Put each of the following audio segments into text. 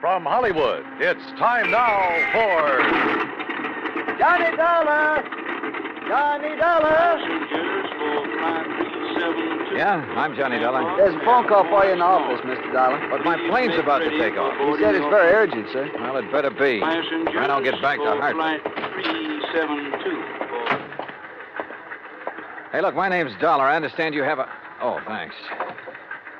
from Hollywood, it's time now for... Johnny Dollar! Johnny Dollar! Passengers for flight 372. Yeah, I'm Johnny Dollar. There's a phone call for you in the office, Mr. Dollar. But my plane's about to take off. He said it's very urgent, sir. Well, it better be. Passengers I don't get back to for Hartford. flight 372. Hey, look, my name's Dollar. I understand you have a... Oh, thanks.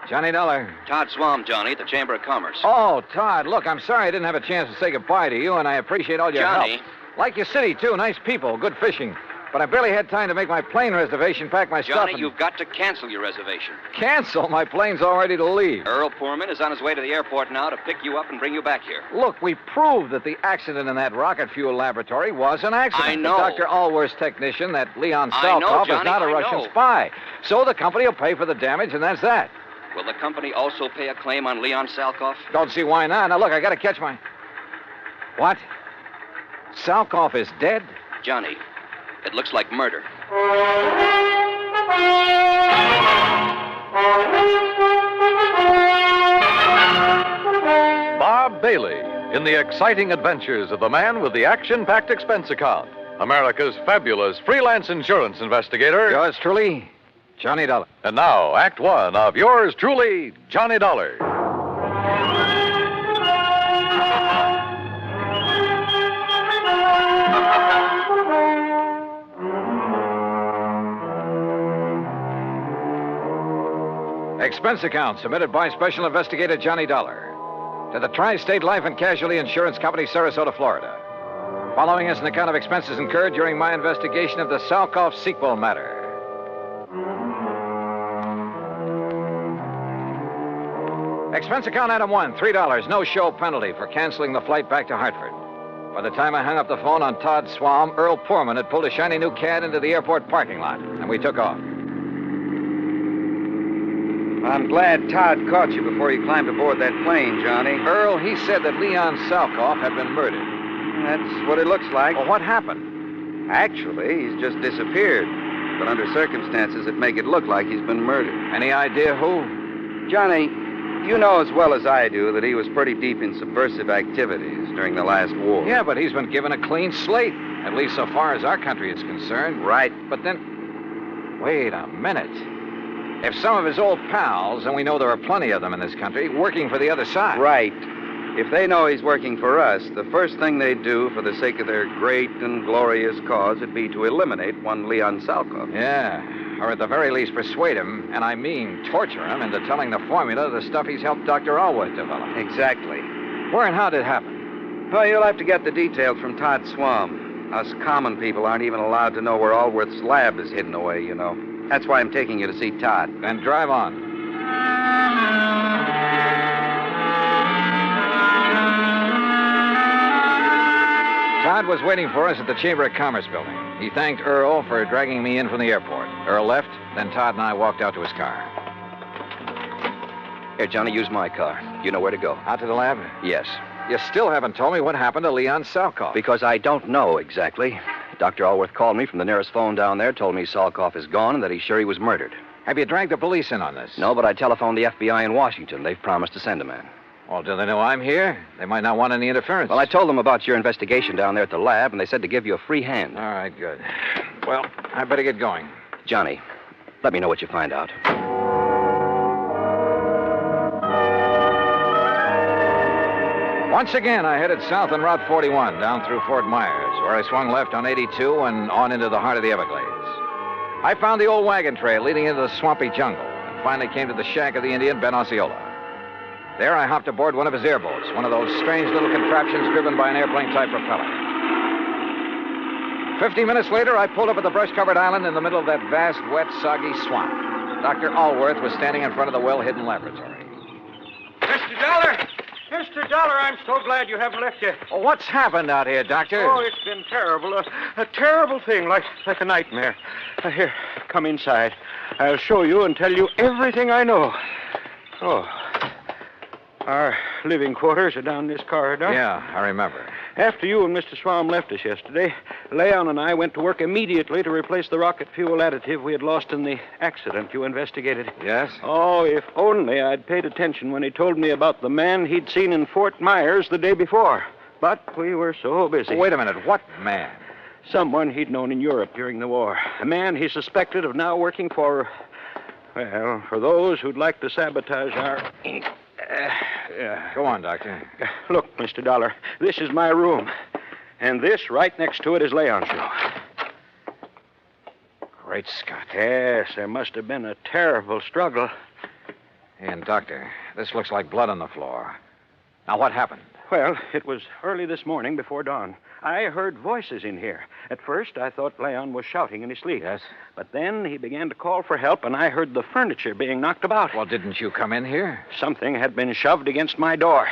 Johnny Dollar. Todd Swam, Johnny, at the Chamber of Commerce. Oh, Todd, look, I'm sorry I didn't have a chance to say goodbye to you, and I appreciate all your Johnny. help. Like your city, too. Nice people, good fishing. But I barely had time to make my plane reservation, pack my stuff, Johnny, and... you've got to cancel your reservation. Cancel? My plane's all ready to leave. Earl Poorman is on his way to the airport now to pick you up and bring you back here. Look, we proved that the accident in that rocket fuel laboratory was an accident. I know. Dr. Allworth's technician, that Leon I know, Salkoff, is Johnny, not a I Russian know. spy. So the company will pay for the damage, and that's that. Will the company also pay a claim on Leon Salkoff? Don't see why not. Now, look, I got to catch my... What? Salkoff is dead? Johnny, it looks like murder. Bob Bailey in the exciting adventures of the man with the action-packed expense account. America's fabulous freelance insurance investigator. Yours truly, Johnny Dollar. And now, Act One of yours truly, Johnny Dollar. Expense account submitted by Special Investigator Johnny Dollar to the Tri-State Life and Casualty Insurance Company, Sarasota, Florida. Following is an account of expenses incurred during my investigation of the Salkoff sequel matter. Expense account item 1, $3, no show penalty for canceling the flight back to Hartford. By the time I hung up the phone on Todd Swam, Earl Poorman had pulled a shiny new Cad into the airport parking lot, and we took off. I'm glad Todd caught you before you climbed aboard that plane, Johnny. Earl, he said that Leon Salkoff had been murdered. That's what it looks like. Well, what happened? Actually, he's just disappeared. But under circumstances that make it look like he's been murdered. Any idea who? Johnny, you know as well as I do that he was pretty deep in subversive activities during the last war. Yeah, but he's been given a clean slate, at least so far as our country is concerned. Right. But then, wait a minute. If some of his old pals, and we know there are plenty of them in this country, working for the other side. Right. If they know he's working for us, the first thing they'd do for the sake of their great and glorious cause would be to eliminate one Leon Salkoff. Yeah, or at the very least persuade him, and I mean torture him, into telling the formula of the stuff he's helped Dr. Allworth develop. Exactly. Where and how did it happen? Well, you'll have to get the details from Todd Swam. Us common people aren't even allowed to know where Allworth's lab is hidden away, you know. That's why I'm taking you to see Todd. Then drive on. Todd was waiting for us at the Chamber of Commerce building. He thanked Earl for dragging me in from the airport. Earl left, then Todd and I walked out to his car. Here, Johnny, use my car. You know where to go. Out to the lab? Yes. You still haven't told me what happened to Leon Salkoff. Because I don't know exactly. Dr. Allworth called me from the nearest phone down there, told me Salkoff is gone and that he's sure he was murdered. Have you dragged the police in on this? No, but I telephoned the FBI in Washington. They've promised to send a man. Well, do they know I'm here? They might not want any interference. Well, I told them about your investigation down there at the lab, and they said to give you a free hand. All right, good. Well, I better get going. Johnny, let me know what you find out. Once again, I headed south on Route 41, down through Fort Myers, where I swung left on 82 and on into the heart of the Everglades. I found the old wagon trail leading into the swampy jungle, and finally came to the shack of the Indian, Ben Osceola. There, I hopped aboard one of his airboats, one of those strange little contraptions driven by an airplane-type propeller. 50 minutes later, I pulled up at the brush-covered island in the middle of that vast, wet, soggy swamp. Dr. Allworth was standing in front of the well-hidden laboratory. Mr. Dollar! Mr. Dollar, I'm so glad you haven't left yet. Oh, what's happened out here, Doctor? Oh, it's been terrible. A terrible thing, like a nightmare. Here, come inside. I'll show you and tell you everything I know. Oh. Our living quarters are down this corridor. Yeah, I remember. After you and Mr. Swam left us yesterday, Leon and I went to work immediately to replace the rocket fuel additive we had lost in the accident you investigated. Yes? Oh, if only I'd paid attention when he told me about the man he'd seen in Fort Myers the day before. But we were so busy. Wait a minute. What man? Someone he'd known in Europe during the war. A man he suspected of now working for, well, for those who'd like to sabotage our... Go on, Doctor. Look, Mr. Dollar, this is my room. And this, right next to it, is Leon's room. Great Scott. Yes, there must have been a terrible struggle. And, Doctor, this looks like blood on the floor. Now, what happened? Well, it was early this morning before dawn. I heard voices in here. At first, I thought Leon was shouting in his sleep. Yes? But then he began to call for help, and I heard the furniture being knocked about. Well, didn't you come in here? Something had been shoved against my door.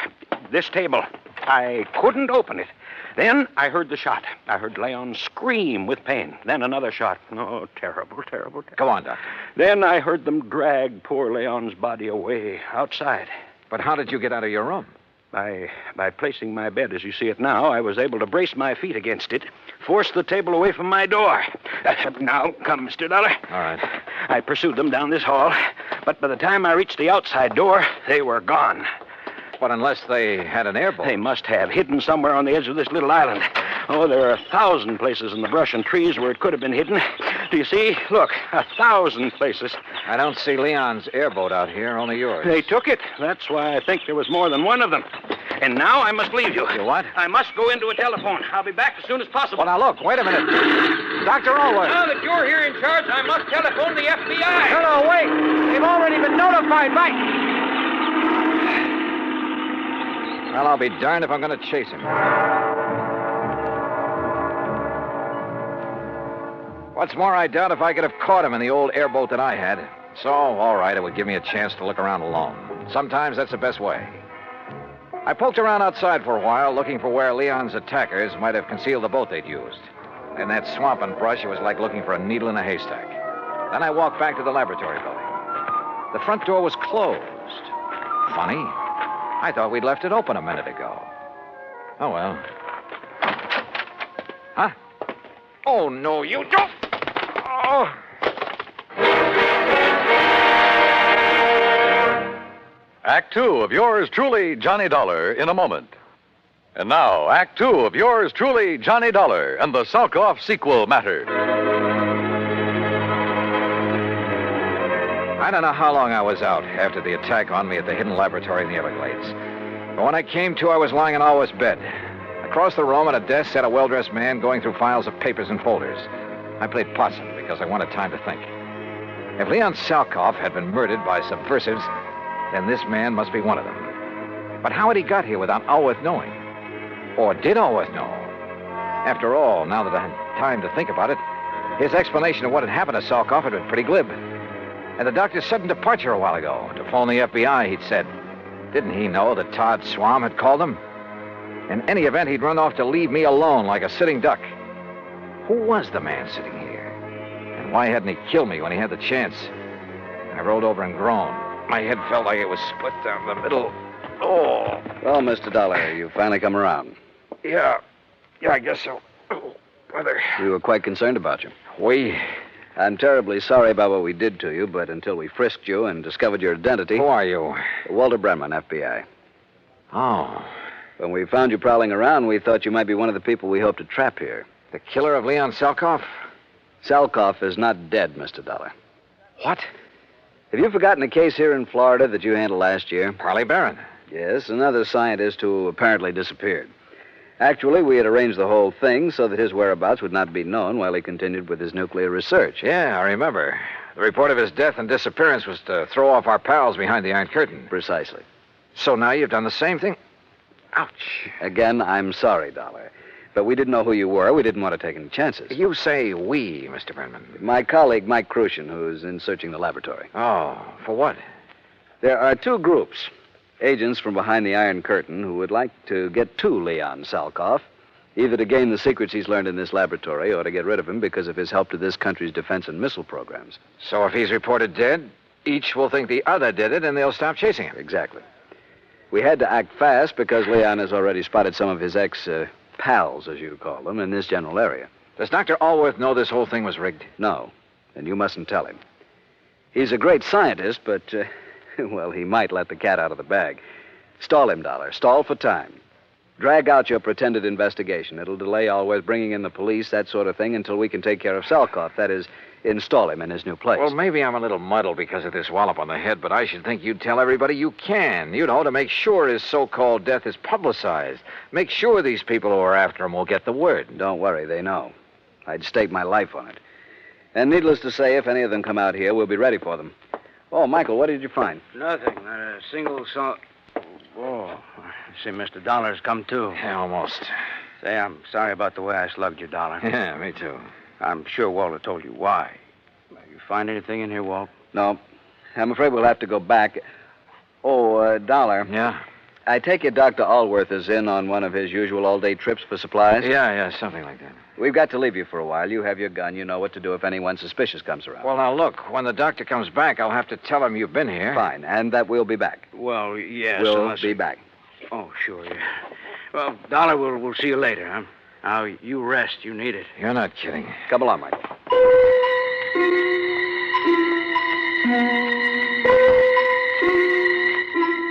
This table. I couldn't open it. Then I heard the shot. I heard Leon scream with pain. Then another shot. Oh, terrible, terrible, terrible. Go on, Doctor. Then I heard them drag poor Leon's body away outside. But how did you get out of your room? By placing my bed as you see it now, I was able to brace my feet against it, force the table away from my door. Now, come, Mr. Dollar. All right. I pursued them down this hall, but by the time I reached the outside door, they were gone. But unless they had an airboat. They must have, hidden somewhere on the edge of this little island. Oh, there are 1,000 places in the brush and trees where it could have been hidden. Do you see? Look, 1,000 places. I don't see Leon's airboat out here, only yours. They took it. That's why I think there was more than one of them. And now I must leave you. You what? I must go into a telephone. I'll be back as soon as possible. Well, now, look, wait a minute. Dr. Allwood. Now that you're here in charge, I must telephone the FBI. No, wait. They've already been notified by... Well, I'll be darned if I'm going to chase him. What's more, I doubt if I could have caught him in the old airboat that I had. So, all right, it would give me a chance to look around alone. Sometimes that's the best way. I poked around outside for a while, looking for where Leon's attackers might have concealed the boat they'd used. In that swamp and brush, it was like looking for a needle in a haystack. Then I walked back to the laboratory building. The front door was closed. Funny. I thought we'd left it open a minute ago. Oh, well. Huh? Oh, no, you don't. Oh. Act Two of yours truly, Johnny Dollar, in a moment. And now, Act Two of yours truly, Johnny Dollar, and the Salkoff sequel matter. I don't know how long I was out after the attack on me at the hidden laboratory in the Everglades. But when I came to, I was lying in Alwa's bed. Across the room at a desk sat a well-dressed man going through files of papers and folders. I played possum because I wanted time to think. If Leon Salkoff had been murdered by subversives, then this man must be one of them. But how had he got here without Alworth knowing? Or did Alworth know? After all, now that I had time to think about it, his explanation of what had happened to Salkoff had been pretty glib. And the doctor's sudden departure a while ago to phone the FBI, he'd said. Didn't he know that Todd Swam had called him? In any event, he'd run off to leave me alone like a sitting duck. Who was the man sitting here? And why hadn't he killed me when he had the chance? I rolled over and groaned. My head felt like it was split down the middle. Oh. Well, Mr. Dollar, you finally come around. Yeah, I guess so. Oh, brother. We were quite concerned about you. We? I'm terribly sorry about what we did to you, but until we frisked you and discovered your identity... Who are you? Walter Brenman, FBI. Oh. When we found you prowling around, we thought you might be one of the people we hoped to trap here. The killer of Leon Salkoff? Salkoff is not dead, Mr. Dollar. What? Have you forgotten a case here in Florida that you handled last year? Parley Barron. Yes, another scientist who apparently disappeared. Actually, we had arranged the whole thing so that his whereabouts would not be known while he continued with his nuclear research. Yeah, I remember. The report of his death and disappearance was to throw off our pals behind the Iron Curtain. Precisely. So now you've done the same thing? Ouch. Again, I'm sorry, Dollar. But we didn't know who you were. We didn't want to take any chances. You say we, Mr. Brenman. My colleague, Mike Crucian, who's in searching the laboratory. Oh, for what? There are two groups. Agents from behind the Iron Curtain who would like to get to Leon Salkoff, either to gain the secrets he's learned in this laboratory or to get rid of him because of his help to this country's defense and missile programs. So if he's reported dead, each will think the other did it and they'll stop chasing him. Exactly. We had to act fast because Leon has already spotted some of his ex-pals, as you call them, in this general area. Does Dr. Allworth know this whole thing was rigged? No, and you mustn't tell him. He's a great scientist, but, well, he might let the cat out of the bag. Stall him, Dollar. Stall for time. Drag out your pretended investigation. It'll delay Allworth bringing in the police, that sort of thing, until we can take care of Salkoff. That is, install him in his new place. Well, maybe I'm a little muddled because of this wallop on the head, but I should think you'd tell everybody you can, to make sure his so-called death is publicized. Make sure these people who are after him will get the word. Don't worry, they know. I'd stake my life on it. And needless to say, if any of them come out here, we'll be ready for them. Oh, Michael, what did you find? Nothing. Not a single song. Oh, I see Mr. Dollar's come too. Yeah, almost. Say, I'm sorry about the way I slugged you, Dollar. Yeah, me too. I'm sure Walter told you why. You find anything in here, Walt? No. I'm afraid we'll have to go back. Oh, Dollar. Yeah? I take it Dr. Allworth is in on one of his usual all-day trips for supplies? Yeah, something like that. We've got to leave you for a while. You have your gun. You know what to do if anyone suspicious comes around. Well, now, look, when the doctor comes back, I'll have to tell him you've been here. Fine, and that we'll be back. Well, yes. We'll be back. Oh, sure, yeah. Well, Dollar, we'll see you later, huh? Now, you rest. You need it. You're not kidding. Come along, Michael.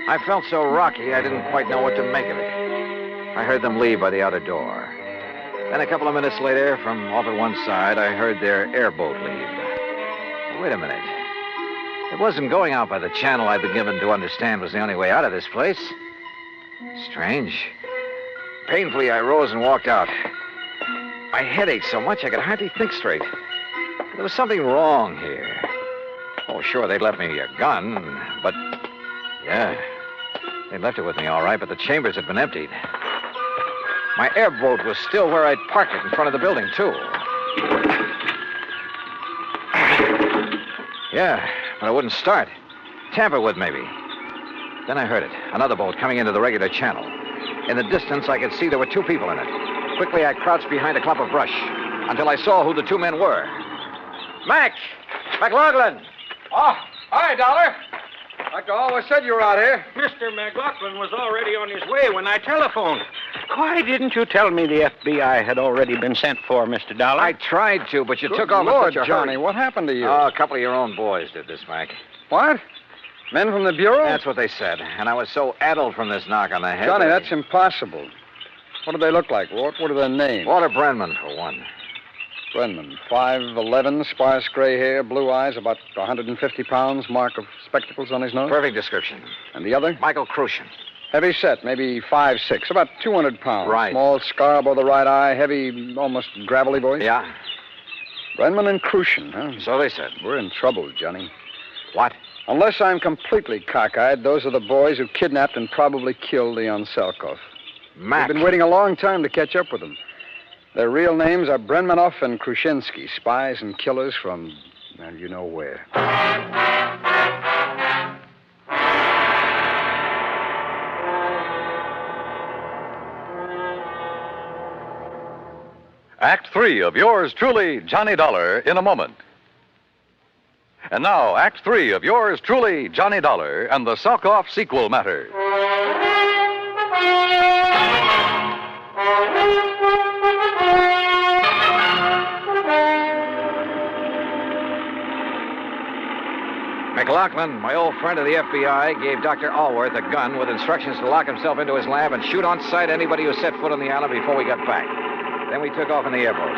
I felt so rocky, I didn't quite know what to make of it. I heard them leave by the outer door. Then a couple of minutes later, from off at one side, I heard their airboat leave. Wait a minute. It wasn't going out by the channel I'd been given to understand was the only way out of this place. Strange. Painfully, I rose and walked out. My head ached so much I could hardly think straight. There was something wrong here. Oh, sure, they'd left me a gun, but... Yeah, they left it with me all right, but the chambers had been emptied. My airboat was still where I'd parked it in front of the building, too. Yeah, but it wouldn't start. Tamper with, maybe. Then I heard it. Another boat coming into the regular channel. In the distance, I could see there were two people in it. Quickly, I crouched behind a clump of brush until I saw who the two men were. Mac! McLaughlin! Oh, hi, Dollar. Dr. Always said you were out here. Mr. McLaughlin was already on his way when I telephoned. Why didn't you tell me the FBI had already been sent for, Mr. Dollar? I tried to, but you Good took off Lord, in such a Johnny, hurry. what happened to you? Oh, a couple of your own boys did this, Mac. What? Men from the Bureau? That's what they said. And I was so addled from this knock on the head. Johnny, that- that's impossible. What do they look like, Walt? What are their names? Walter Brenman, for one. Brenman, 5'11", sparse gray hair, blue eyes, about 150 pounds, mark of spectacles on his nose. Perfect description. And the other? Michael Crucian. Heavy set, maybe 5'6", about 200 pounds. Right. Small scar above the right eye, heavy, almost gravelly voice. Yeah, Brenman and Crucian, huh? so they said. We're in trouble, Johnny. What? Unless I'm completely cockeyed, those are the boys who kidnapped and probably killed Leon Salkoff. Mac. We've been waiting a long time to catch up with them. Their real names are Brenmanoff and Krushinsky, spies and killers from, well, you know where. Act 3 of yours truly, Johnny Dollar, in a moment. And now, Act 3 of yours truly, Johnny Dollar, and the Salkoff sequel matter. McLaughlin, my old friend of the FBI, gave Dr. Allworth a gun with instructions to lock himself into his lab and shoot on sight anybody who set foot on the island before we got back. Then we took off in the airboat.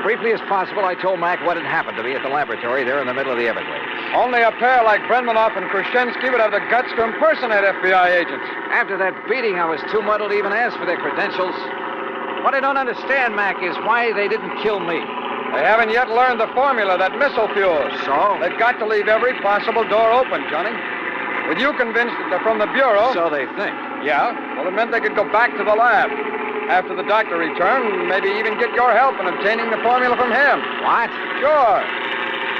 Briefly as possible, I told Mac what had happened to me at the laboratory there in the middle of the Everglades. Only a pair like Brenmanoff and Krushinsky would have the guts to impersonate FBI agents. After that beating, I was too muddled to even ask for their credentials. What I don't understand, Mac, is why they didn't kill me. They haven't yet learned the formula that missile fuels. So? They've got to leave every possible door open, Johnny. With you convinced that they're from the Bureau... So they think. Yeah? Well, it meant they could go back to the lab. After the doctor returned, maybe even get your help in obtaining the formula from him. What? Sure.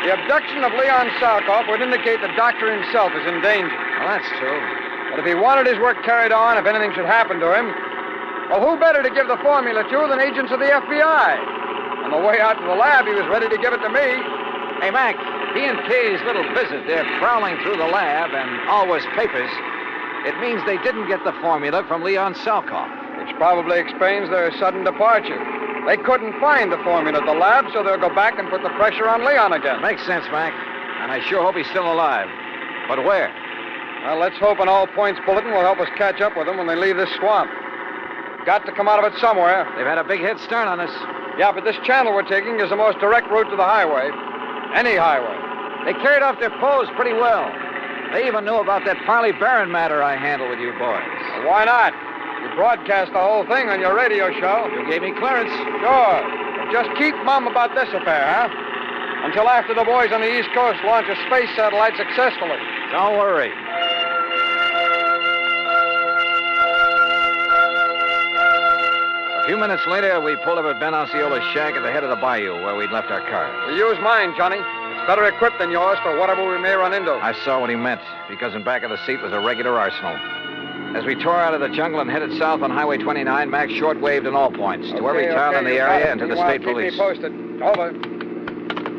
The abduction of Leon Salkoff would indicate the doctor himself is in danger. Well, that's true. But if he wanted his work carried on, if anything should happen to him, well, who better to give the formula to than agents of the FBI? On the way out to the lab, he was ready to give it to me. Hey, Mac, he and Kay's little visit, they're prowling through the lab and Allworth's papers. It means they didn't get the formula from Leon Salkoff. Which probably explains their sudden departure. They couldn't find the formula at the lab, so they'll go back and put the pressure on Leon again. Makes sense, Mac. And I sure hope he's still alive. But where? Well, let's hope an all-points bulletin will help us catch up with them when they leave this swamp. Got to come out of it somewhere. They've had a big head start on us. Yeah, but this channel we're taking is the most direct route to the highway. Any highway. They carried off their pose pretty well. They even knew about that Parley Barron matter I handled with you boys. Well, why not? You broadcast the whole thing on your radio show. You gave me clearance. Sure. But just keep mum about this affair, huh? Until after the boys on the East Coast launch a space satellite successfully. Don't worry. A few minutes later, we pulled up at Ben Osceola's shack at the head of the bayou where we'd left our car. We'll use mine, Johnny. It's better equipped than yours for whatever we may run into. I saw what he meant, because in back of the seat was a regular arsenal. As we tore out of the jungle and headed south on Highway 29, Max short-waved in all points to every town in the area and to the state police. Keep me posted. Over.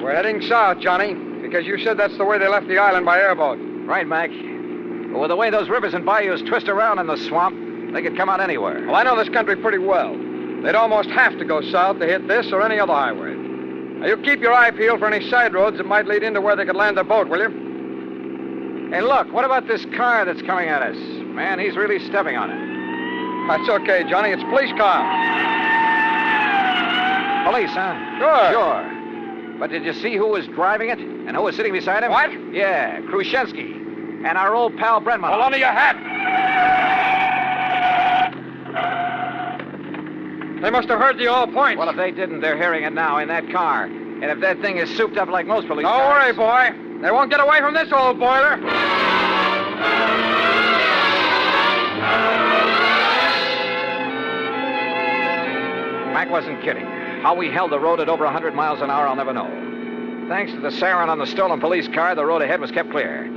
We're heading south, Johnny, because you said that's the way they left the island by airboat. Right, Mac. But with the way those rivers and bayous twist around in the swamp, they could come out anywhere. Well, I know this country pretty well. They'd almost have to go south to hit this or any other highway. Now, you keep your eye peeled for any side roads that might lead into where they could land their boat, will you? Hey, look, what about this car that's coming at us? Man, he's really stepping on it. That's okay, Johnny. It's a police car. Police, huh? Sure. Sure. But did you see who was driving it and who was sitting beside him? What? Yeah, Khrushchevsky and our old pal Brenman. Hold on to your hat. They must have heard the all points. Well, if they didn't, they're hearing it now in that car. And if that thing is souped up like most police Don't cars... worry, boy. They won't get away from this old boiler. Mac wasn't kidding. How we held the road at over 100 miles an hour, I'll never know. Thanks to the siren on the stolen police car, the road ahead was kept clear.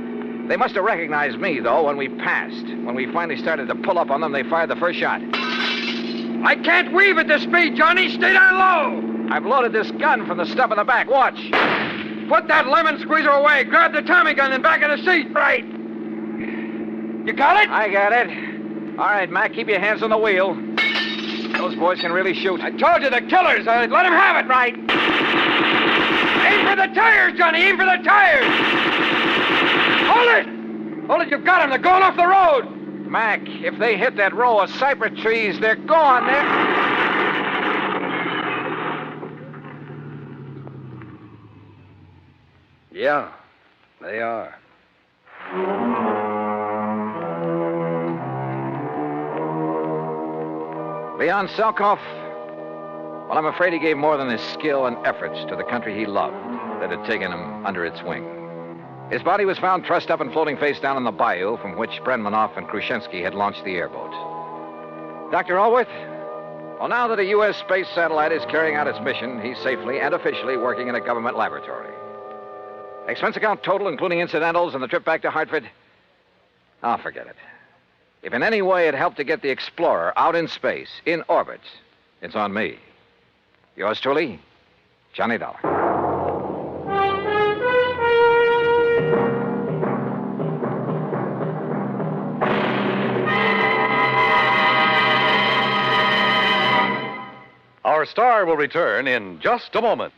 They must have recognized me, though, when we passed. When we finally started to pull up on them, they fired the first shot. I can't weave at this speed, Johnny. Stay down low. I've loaded this gun from the stub in the back. Watch. Put that lemon squeezer away. Grab the Tommy gun in back of the seat. Right. You got it? I got it. All right, Mac, keep your hands on the wheel. Those boys can really shoot. I told you, the killers. Let them have it. Right. Aim for the tires, Johnny. Aim for the tires. Hold it. Hold it. You've got them. They're going off the road. Mac, if they hit that row of cypress trees, they're gone. Yeah, they are. Leon Salkoff? Well, I'm afraid he gave more than his skill and efforts to the country he loved that had taken him under its wing. His body was found trussed up and floating face down in the bayou from which Brenmanoff and Khrushchevsky had launched the airboat. Dr. Allworth? Well, now that a U.S. space satellite is carrying out its mission, he's safely and officially working in a government laboratory. Expense account total, including incidentals and the trip back to Hartford? I'll forget it. If in any way it helped to get the Explorer out in space, in orbit, it's on me. Yours truly, Johnny Dollar. Our star will return in just a moment.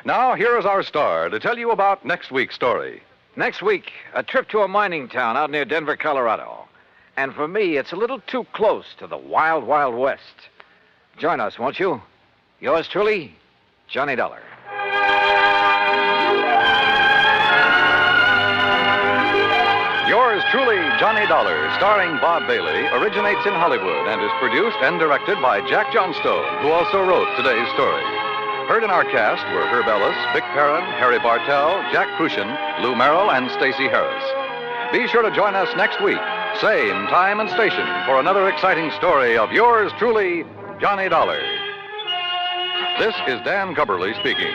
Now, here is our star to tell you about next week's story. Next week, a trip to a mining town out near Denver, Colorado. And for me, it's a little too close to the wild, wild west. Join us, won't you? Yours truly, Johnny Dollar. Yours truly, Johnny Dollar, starring Bob Bailey, originates in Hollywood and is produced and directed by Jack Johnstone, who also wrote today's story. Heard in our cast were Herb Ellis, Vic Perrin, Harry Bartell, Jack Crucian, Lou Merrill, and Stacey Harris. Be sure to join us next week, same time and station, for another exciting story of yours truly, Johnny Dollar. This is Dan Cubberly speaking.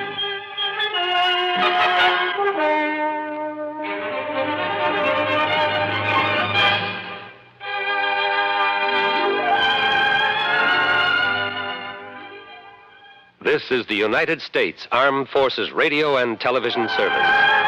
This is the United States Armed Forces Radio and Television Service.